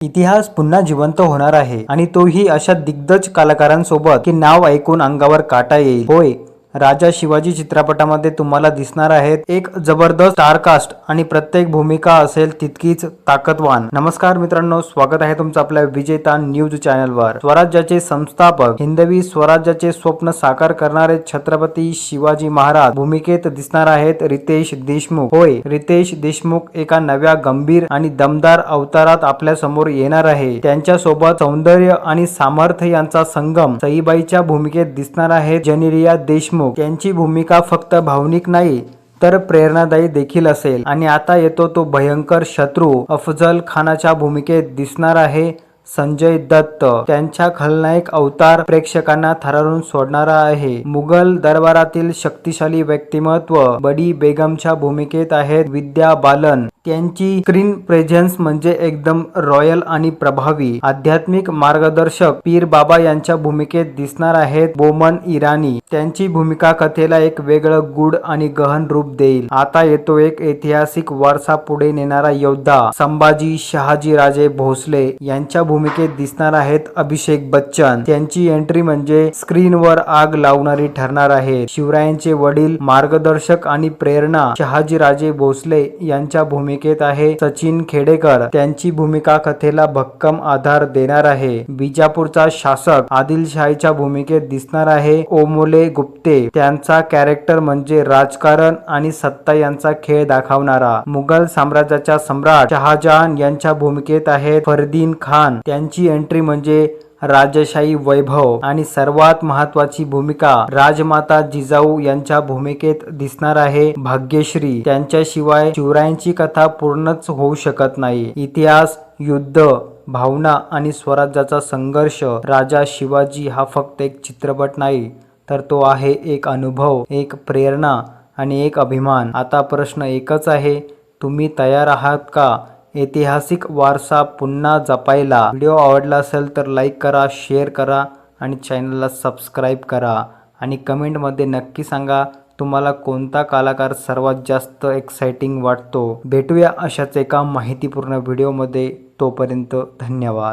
इतिहास पुन्हा जिवंत होणार आहे आणि तोही अशा दिग्गज कलाकारांसोबत की नाव ऐकून अंगावर काटा येईल. होय, राजा शिवाजी चित्रपटामध्ये तुम्हाला दिसणार आहेत एक जबरदस्त स्टारकास्ट आणि प्रत्येक भूमिका असेल तितकीच ताकदवान. नमस्कार मित्रांनो, स्वागत आहे तुमचं आपल्या विजेता न्यूज चॅनलवर. स्वराज्याचे संस्थापक, हिंदवी स्वराज्याचे स्वप्न साकार करणारे छत्रपती शिवाजी महाराज भूमिकेत दिसणार आहेत रितेश देशमुख. होय, रितेश देशमुख एका नव्या गंभीर आणि दमदार अवतारात आपल्या समोर येणार आहे. त्यांच्या सोबत सौंदर्य आणि सामर्थ्य यांचा संगम सईबाईच्या भूमिकेत दिसणार आहेत जेनेलिया देशमुख. त्यांची भूमिका फक्त भावनिक नाही तर प्रेरणादायी देखील असेल. आणि आता येतो तो भयंकर शत्रू, अफजल खानाच्या भूमिकेत दिसणार आहे संजय दत्त. त्यांचा खलनायक अवतार प्रेक्षकांना थरारून सोडणारा आहे. मुघल दरबारातील शक्तिशाली व्यक्तिमत्व बडी बेगमच्या भूमिकेत आहेत विद्या बालन. त्यांची स्क्रीन प्रेझेन्स म्हणजे एकदम रॉयल आणि प्रभावी. आध्यात्मिक मार्गदर्शक पीर बाबा यांच्या भूमिकेत दिसणार आहेत बोमन इराणी. त्यांची भूमिका कथेला एक वेगळं गूढ आणि गहन रूप देईल. आता येतो एक ऐतिहासिक वारसा पुढे नेणारा योद्धा संभाजी शहाजीराजे भोसले. यांच्या भूमिकेत दिसणार आहेत अभिषेक बच्चन. त्यांची एंट्री म्हणजे स्क्रीनवर आग लावणारी ठरणार आहे. शिवरायांचे वडील, मार्गदर्शक आणि प्रेरणा शहाजीराजे भोसले यांच्या भूमिकेत आहे सचिन खेडेकर. त्यांची भूमिका कथेला भक्कम आधार देणार आहे. बिजापूरचा शासक आदिलशाहीच्या भूमिकेत दिसणार आहे ओमोले गुप्ते. त्यांचा कॅरेक्टर म्हणजे राजकारण आणि सत्ता यांचा खेळ दाखवणारा. मुघल साम्राज्याचा सम्राट शहाजहान यांच्या भूमिकेत आहेत फरदीन खान. त्यांची एंट्री म्हणजे राजशाही वैभव आणि सर्वात महत्वाची भूमिका राजमाता जिजाऊ यांच्या भूमिकेत दिसणार आहे भाग्यश्री. त्यांच्याशिवाय शिवरायांची कथा पूर्णच होऊ शकत नाही. इतिहास, युद्ध, भावना आणि स्वराज्याचा संघर्ष. राजा शिवाजी हा फक्त एक चित्रपट नाही तर तो आहे एक अनुभव, एक प्रेरणा आणि एक अभिमान. आता प्रश्न एकच आहे, तुम्ही तयार आहात का ऐतिहासिक वारसा पुन्हा जपायला? व्हिडिओ आवडला असेल तर लाईक करा, शेअर करा आणि चॅनलला सबस्क्राईब करा. आणि कमेंटमध्ये नक्की सांगा तुम्हाला कोणता कलाकार सर्वात जास्त एक्साइटिंग वाटतो. भेटूया अशाच एका माहितीपूर्ण व्हिडिओमध्ये. तोपर्यंत धन्यवाद.